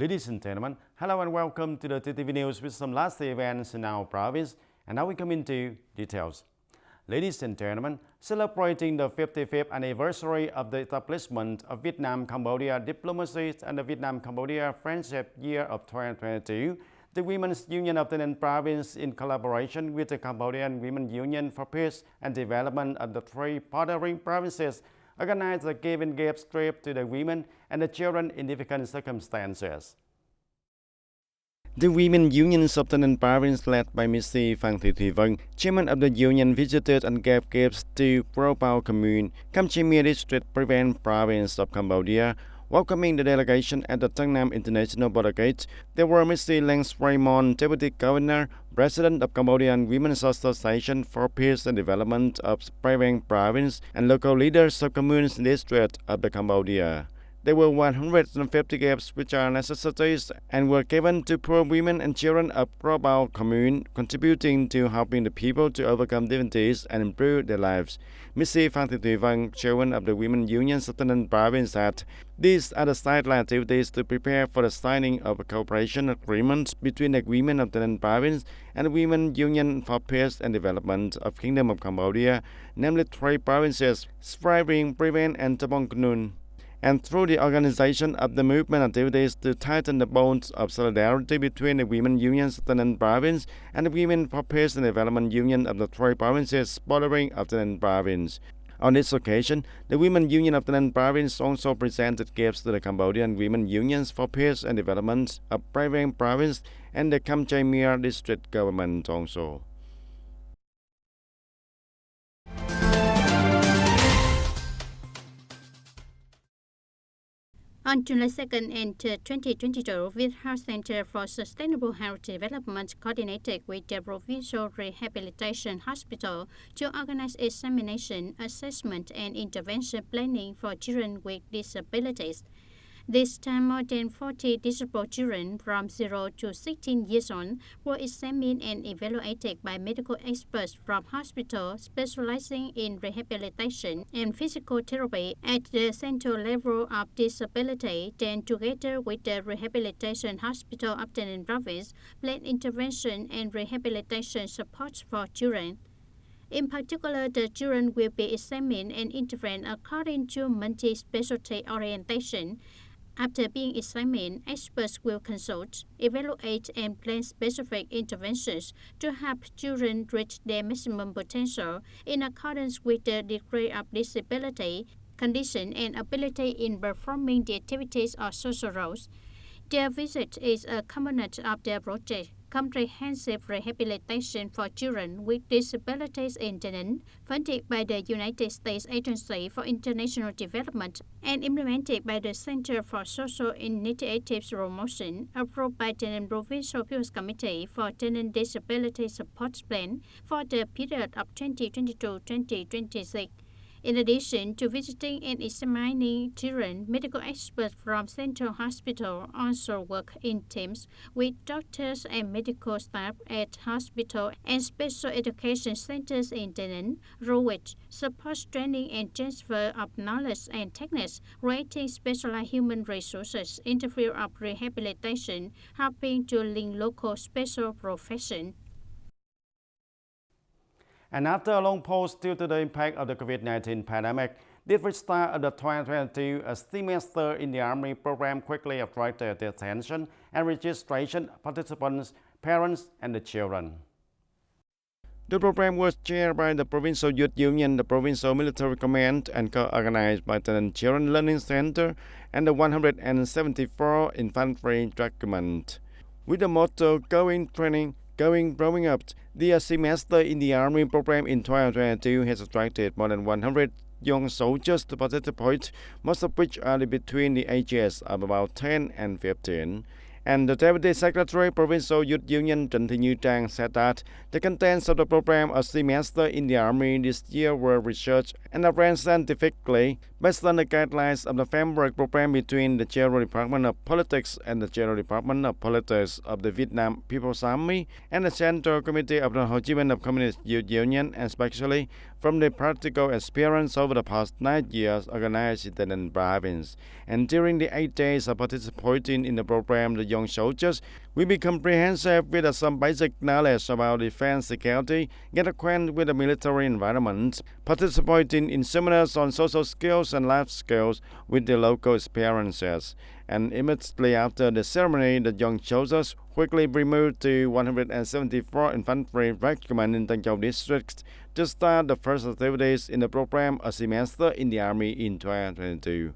Ladies and gentlemen, hello and welcome to the TTV News with some last events in our province. And now we come into details. Ladies and gentlemen, celebrating the 55th anniversary of the establishment of Vietnam-Cambodia diplomacy and the Vietnam-Cambodia Friendship Year of 2022, the Women's Union of the Ninh Province, in collaboration with the Cambodian Women's Union for Peace and Development of the three partnering provinces, organized a give and give trip to the women and the children in difficult circumstances. The Women's Union of the Ninh Province, led by Mrs. Phan Thị Thùy Vân, chairman of the union, visited and gave gifts to Pro Pao Commune, Cam Chimia District, Prevent Province of Cambodia. Welcoming the delegation at the Tân Nam International Border Gate, there were Mr. Lance Raymond, Deputy Governor, President of Cambodian Women's Association for Peace and Development of Prevent Province, and local leaders of Communes District of the Cambodia. There were 150 gifts which are necessities and were given to poor women and children of Pro Pao Commune, contributing to helping the people to overcome difficulties and improve their lives. Mrs. Phan Thị Thùy Vân, chairman of the Women's Union of the Ninh Province, said, "These are the sideline activities to prepare for the signing of a cooperation agreement between the women of the Ninh Province and the Women's Union for Peace and Development of Kingdom of Cambodia, namely three provinces, Svay Rieng, Prevent and Tabong Khnon, and through the organization of the movement activities to tighten the bonds of solidarity between the Women's Unions of the Ninh Province and the Women for Peace and Development Union of the three provinces bordering of the Ninh Province." On this occasion, the Women's Union of the Ninh Province also presented gifts to the Cambodian Women's Unions for Peace and Development of Prevent Province and the Cam Chimia District government also. On July 2nd and 2022, Viet Health Center for Sustainable Health Development coordinated with the Provincial Rehabilitation Hospital to organize examination, assessment, and intervention planning for children with disabilities. This time, more than 40 disabled children from 0 to 16 years old were examined and evaluated by medical experts from hospitals specializing in rehabilitation and physical therapy at the central level of disability. Then, together with the Rehabilitation Hospital of the Ninh Province, plan intervention and rehabilitation support for children. In particular, the children will be examined and intervened according to multi-specialty orientation. After being examined, experts will consult, evaluate, and plan specific interventions to help children reach their maximum potential in accordance with the degree of disability, condition, and ability in performing the activities or social roles. Their visit is a component of the project Comprehensive Rehabilitation for Children with Disabilities in the Ninh, funded by the United States Agency for International Development and implemented by the Center for Social Initiatives Promotion, approved by the Ninh Provincial People's Committee for the Ninh Disability Support Plan for the period of 2022-2026. In addition to visiting and examining children, medical experts from Central Hospital also work in teams with doctors and medical staff at hospital and special education centers in the Ninh, through which supports training and transfer of knowledge and techniques relating specialized human resources in the field of rehabilitation, helping to link local special professions. And after a long pause due to the impact of the COVID-19 pandemic, the first start of the 2022 semester in the Army program quickly attracted the attention and registration of participants, parents, and the children. The program was chaired by the Provincial Youth Union, the Provincial Military Command, and co-organized by the Children Learning Center and the 174 Infantry Regiment. With the motto "Going Training, Going Growing Up," the semester in the Army program in 2022 has attracted more than 100 young soldiers to participate, most of which are between the ages of about 10 and 15. And the Deputy Secretary, Provincial Youth Union, TayNinhTV said that the contents of the program A Semester in the Army this year were researched and arranged scientifically based on the guidelines of the framework program between the General Department of Politics and the General Department of Politics of the Vietnam People's Army and the Central Committee of the Ho Chi Minh Communist Youth Union, and especially from the practical experience over the past 9 years organized in the province. And during the 8 days of participating in the program, the young soldiers will be comprehensive with some basic knowledge about defense security, get acquainted with the military environment, participating in seminars on social skills and life skills with the local experiences. And immediately after the ceremony, the young soldiers quickly removed to 174 Infantry Regiment in Tân Châu District to start the first activities in the program A Semester in the Army in 2022.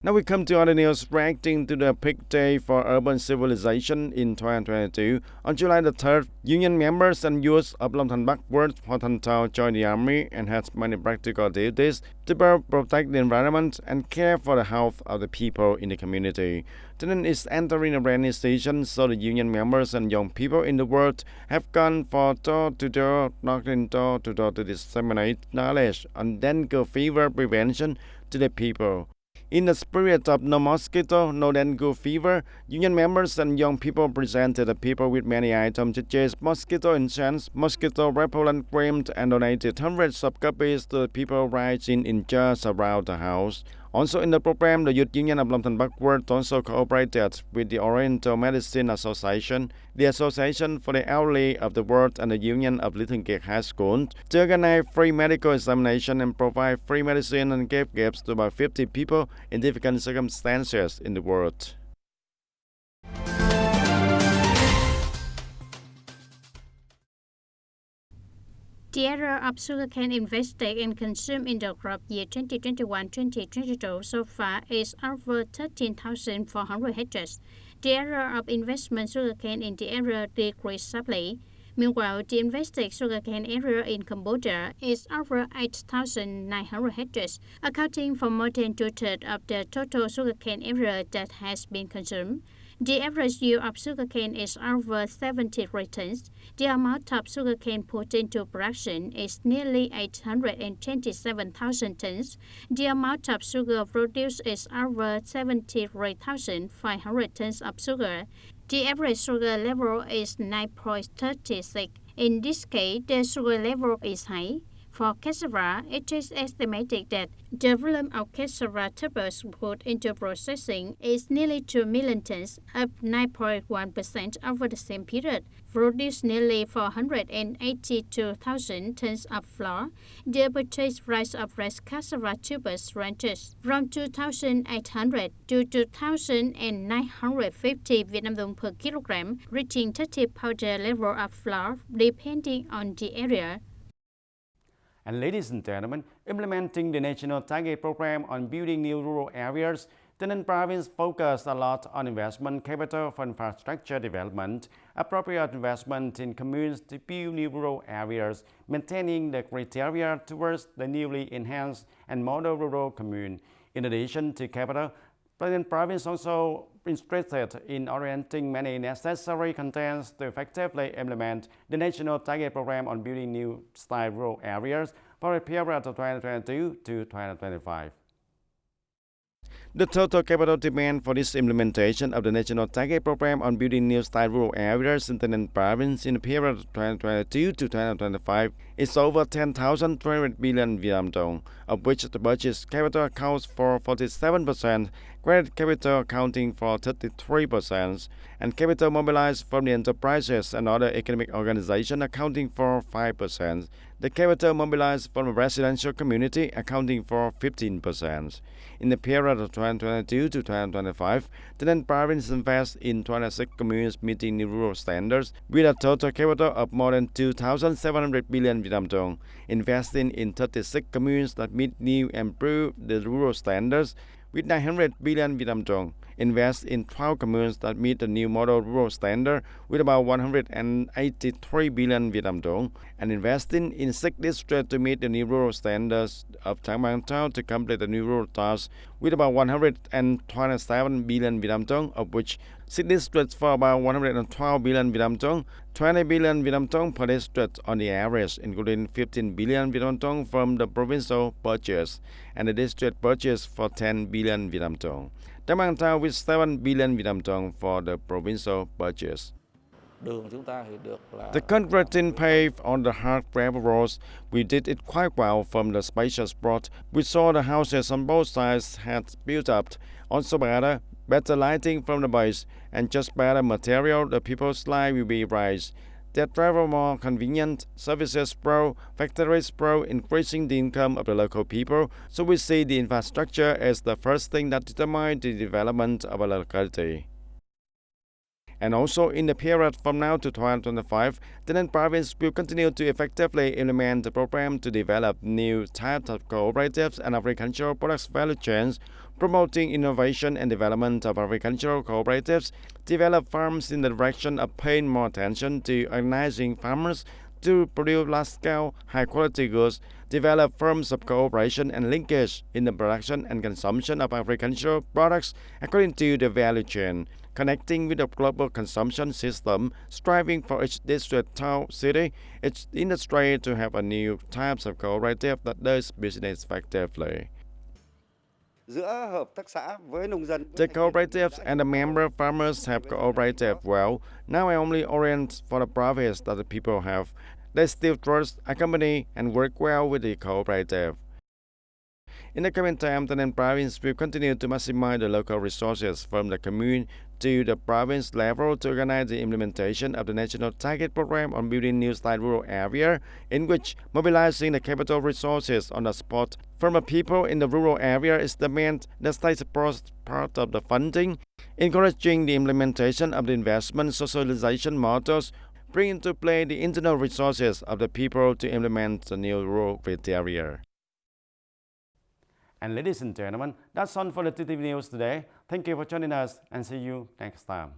Now we come to other news reacting to the peak day for urban civilization in 2022. On July the 3rd, union members and youths of Long Thanh Bắc Ward for Thanh Trao joined the army and had many practical duties to both protect the environment and care for the health of the people in the community. TayNinhTV is entering a rainy season, so the union members and young people in the world have gone for door-to-door, knocking door-to-door to disseminate knowledge on dengue fever prevention to the people. In the spirit of no mosquito, no dengue fever, union members and young people presented the people with many items such as mosquito insurance, mosquito repellent cream, and donated hundreds of copies to the people residing in jars around the house. Also in the program, the Youth Union of Long Thanh Bắc Ward also cooperated with the Oriental Medicine Association, the Association for the Elderly of the World, and the Union of Little Kiek High School to organize free medical examination and provide free medicine and give gifts to about 50 people in difficult circumstances in the world. The area of sugarcane invested and consumed in the crop year 2021-2022 so far is over 13,400 hectares. The area of investment sugarcane in the area decreased sharply. Meanwhile, the invested sugarcane area in Cambodia is over 8,900 hectares, accounting for more than two-thirds of the total sugarcane area that has been consumed. The average yield of sugarcane is over 73 tons. The amount of sugarcane put into production is nearly 827,000 tons. The amount of sugar produced is over 73,500 tons of sugar. The average sugar level is 9.36. In this case, the sugar level is high. For cassava, it is estimated that the volume of cassava tubers put into processing is nearly 2 million tons, up 9.1% over the same period. Produced nearly 482,000 tons of flour. The purchase price of rice cassava tubers ranges from 2,800 to 2,950 Vietnam dong per kilogram, reaching 30 powder level of flour depending on the area. And ladies and gentlemen, implementing the National Target Program on building new rural areas, TayNinhTV province focused a lot on investment capital for infrastructure development, appropriate investment in communes to build new rural areas, maintaining the criteria towards the newly enhanced and model rural commune. In addition to capital, TayNinhTV province also interested in orienting many necessary contents to effectively implement the National Target Program on building new style rural areas for a period of 2022 to 2025. The total capital demand for this implementation of the National Target Program on building new style rural areas in TayNinhTV province in the period of 2022 to 2025 is over 10,300 billion Vietnam dong, of which the budget capital accounts for 47%, credit capital accounting for 33%, and capital mobilized from the enterprises and other economic organizations accounting for 5%. The capital mobilized from the residential community accounting for 15%. In the period of 2022 to 2025, TayNinhTV province invests in 26 communes meeting new rural standards with a total capital of more than 2,700 billion Vietnam dong, investing in 36 communes that meet new and improved the rural standards with 900 billion Vietnam dong, invest in 12 communes that meet the new model rural standard with about 183 billion Vietnam dong, and investing in 6 districts to meet the new rural standards of Trang Bang Town to complete the new rural tasks with about 127 billion Vietnam dong, of which 6 districts for about 112 billion Vietnam dong, 20 billion Vietnam dong per district on the average, including 15 billion Vietnam dong from the provincial budget and the district budget for 10 billion Vietnam dong. Trang Bang Town with 7 billion Vietnam dong for the provincial budget. The concreting paved on the hard gravel roads, we did it quite well from the spacious plot. We saw the houses on both sides had built up. Also better lighting from the base, and just better material, the people's life will be raised. That travel more convenient, services pro, factories pro, increasing the income of the local people. So we see the infrastructure as the first thing that determines the development of a locality. And also in the period from now to 2025, the Ninh province will continue to effectively implement the program to develop new types of cooperatives and agricultural products value chains, promoting innovation and development of agricultural cooperatives, develop farms in the direction of paying more attention to organizing farmers to produce large-scale, high-quality goods, develop forms of cooperation and linkage in the production and consumption of agricultural products according to the value chain, connecting with the global consumption system, striving for each district, town, city, each industry to have a new types of cooperative that does business effectively. The cooperatives and the member farmers have cooperated well. Now I only orient for the profits that the people have. They still trust, accompany, and work well with the cooperative. In the coming time, the Ninh province will continue to maximize the local resources from the commune to the province level to organize the implementation of the national target program on building new state rural area, in which mobilizing the capital resources on the spot from the people in the rural area is the state supports part of the funding, encouraging the implementation of the investment socialization models, bring into play the internal resources of the people to implement the new rural criteria. And ladies and gentlemen, that's all for the TTV News today. Thank you for joining us and see you next time.